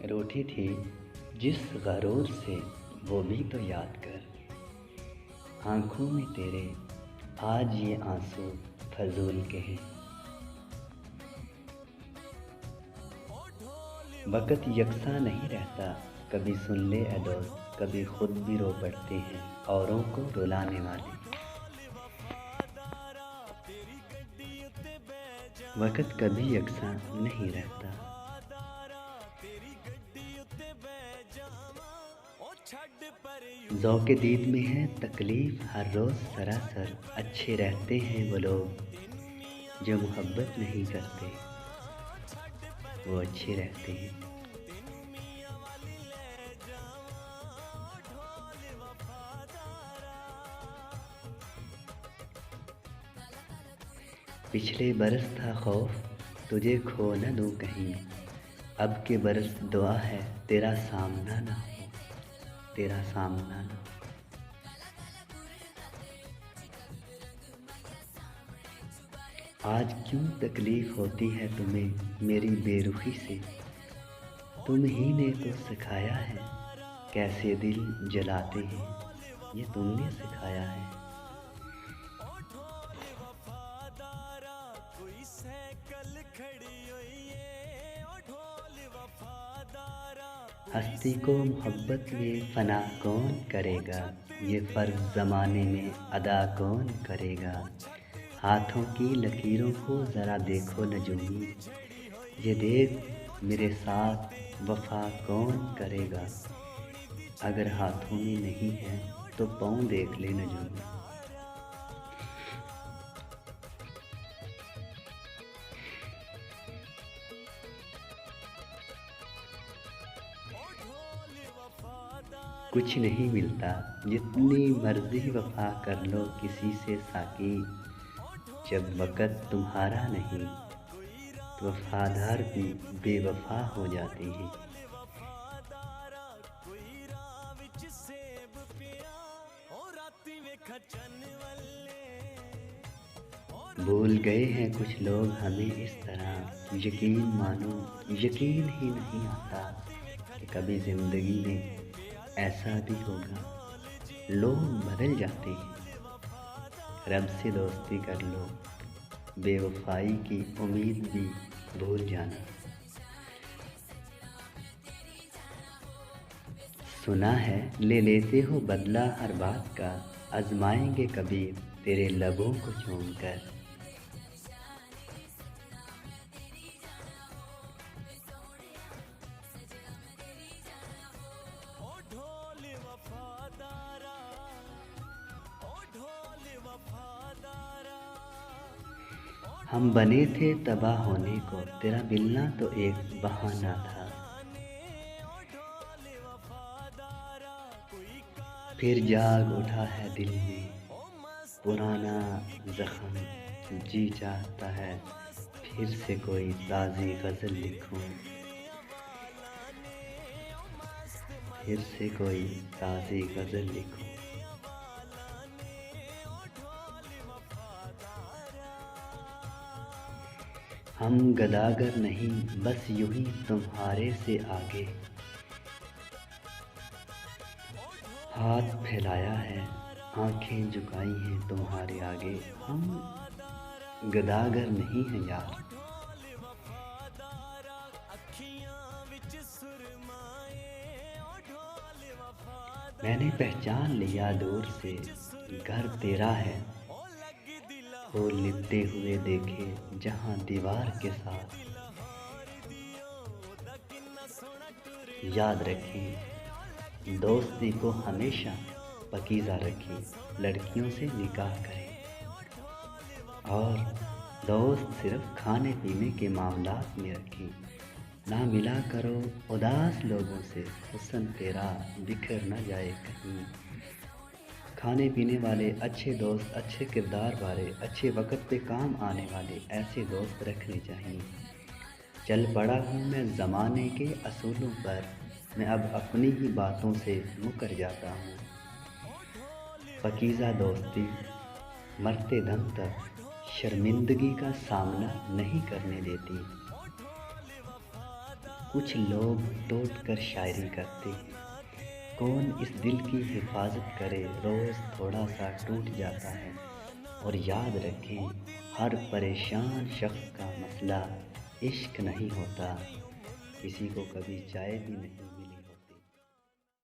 रूठी थी जिस गरूर से वो भी तो याद कर। आँखों में तेरे आज ये आंसू फजूल के हैं। वक़्त यकसा नहीं रहता, कभी सुन ले ए दोस्त, कभी खुद भी रो पड़ते हैं औरों को रुलाने वाले। वक़्त कभी यकसा नहीं रहता। ज़ौक़ दीद में है तकलीफ़ हर रोज़ सरासर, अच्छे रहते हैं वो लोग जो मोहब्बत नहीं करते, वो अच्छे रहते हैं। पिछले बरस था खौफ तुझे खो न दूँ कहीं, अब के बरस दुआ है तेरा सामना ना हो, तेरा सामना ना हो। आज क्यों तकलीफ़ होती है तुम्हें मेरी बेरुखी से, तुम ही ने तो सिखाया है कैसे दिल जलाते हैं, ये तुमने सिखाया है। हस्ती को मोहब्बत में फ़ना कौन करेगा, ये फ़र्ज़ ज़माने में अदा कौन करेगा। हाथों की लकीरों को ज़रा देखो नजूमी, ये देख मेरे साथ वफ़ा कौन करेगा। अगर हाथों में नहीं है तो पाँव देख ले नजूमी। कुछ नहीं मिलता जितनी मर्ज़ी वफ़ा कर लो किसी से साकी, जब वक़्त तुम्हारा नहीं तो वफ़ादार भी बेवफ़ा हो जाते हैं। भूल गए हैं कुछ लोग हमें इस तरह, यकीन मानो यकीन ही नहीं आता कि कभी ज़िंदगी में ऐसा भी होगा। लोग बदल जाते हैं, रब से दोस्ती कर लो, बेवफाई की उम्मीद भी भूल जाना। सुना है ले लेते हो बदला हर बात का, आजमाएंगे कभी तेरे लबों को चूम कर। हम बने थे तबाह होने को, तेरा मिलना तो एक बहाना था। फिर जाग उठा है दिल में पुराना ज़ख्म, जी चाहता है फिर से कोई ताज़ी गज़ल लिखूं, फिर से कोई ताज़ी गज़ल लिखूं। हम गदागर नहीं बस यूं ही तुम्हारे से आगे, हाथ फैलाया है आंखें झुकाई हैं तुम्हारे आगे। हम गदागर नहीं हैं यार, मैंने पहचान लिया दूर से घर तेरा है, फूल लिपटे हुए देखे जहां दीवार के साथ। याद रखें दोस्ती को हमेशा पकीज़ा रखें, लड़कियों से निकाह करें और दोस्त सिर्फ खाने पीने के मामलात में रखें। ना मिला करो उदास लोगों से, हुस्न तेरा बिखर न जाए कहीं। खाने पीने वाले अच्छे दोस्त, अच्छे किरदार वाले, अच्छे वक़्त पे काम आने वाले ऐसे दोस्त रखने चाहिए। चल पड़ा हूँ मैं ज़माने के असूलों पर, मैं अब अपनी ही बातों से मुकर जाता हूँ। पाकीज़ा दोस्ती मरते दम तक शर्मिंदगी का सामना नहीं करने देती। कुछ लोग टूट कर शायरी करते हैं। कौन इस दिल की हिफाजत करे, रोज़ थोड़ा सा टूट जाता है। और याद रखें, हर परेशान शख्स का मसला इश्क नहीं होता, किसी को कभी चाय भी नहीं मिली।